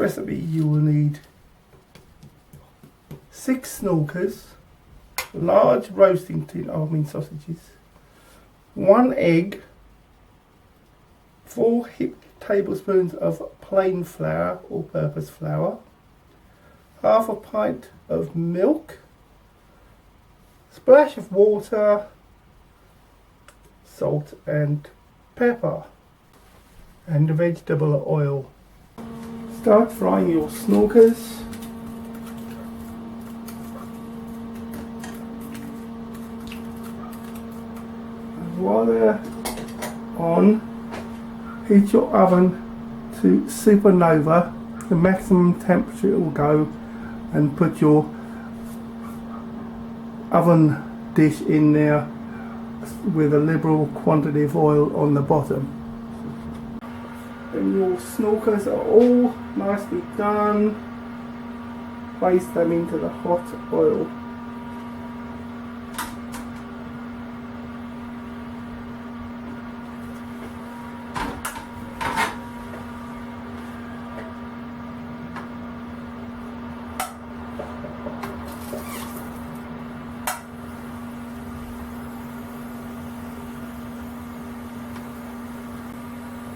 recipe you will need 6 Snorkers, large roasting tin almond sausages, 1 egg, 4 tablespoons of plain flour or purpose flour, half a pint of milk, splash of water, salt and pepper, and the vegetable oil. Start frying your Snorkers. And while they're on, heat your oven to supernova, the maximum temperature it will go, and put your oven dish in there with a liberal quantity of oil on the bottom. When your Snorkers are all nicely done, place them into the hot oil.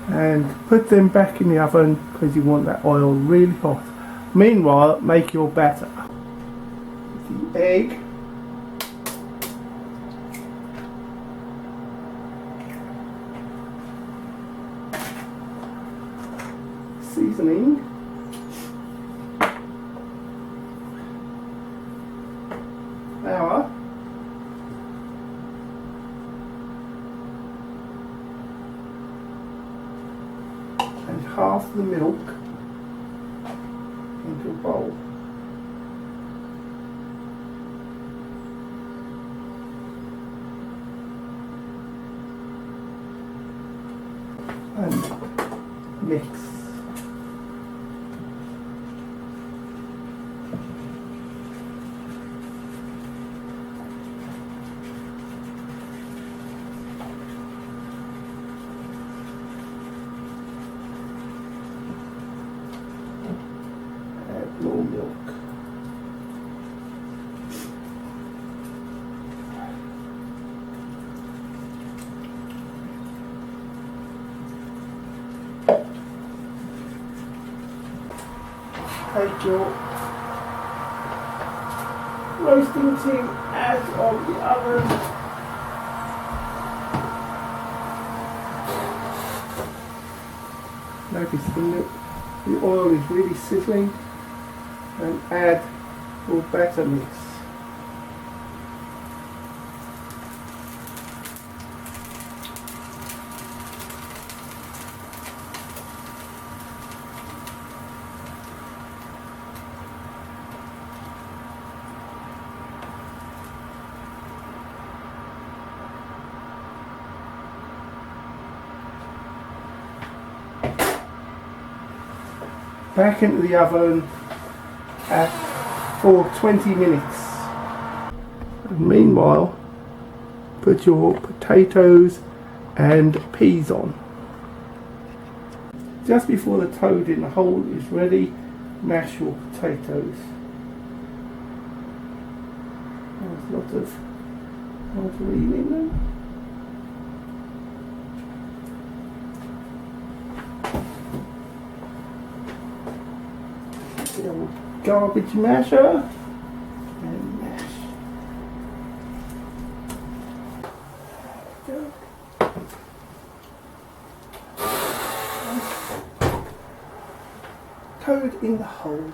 And put them back in the oven because you want that oil really hot. Meanwhile, make your batter. The egg, seasoning, flour, and half the milk into a bowl. And mix. More milk. Take your roasting tin out of the oven. Notice the oil is really sizzling. And add your batter mix. Back into the oven for 20 minutes. And meanwhile, put your potatoes and peas on. Just before the toad in the hole is ready, mash your potatoes. There's lots of margarine in them. Garbage masher and mash. Toad in the hole.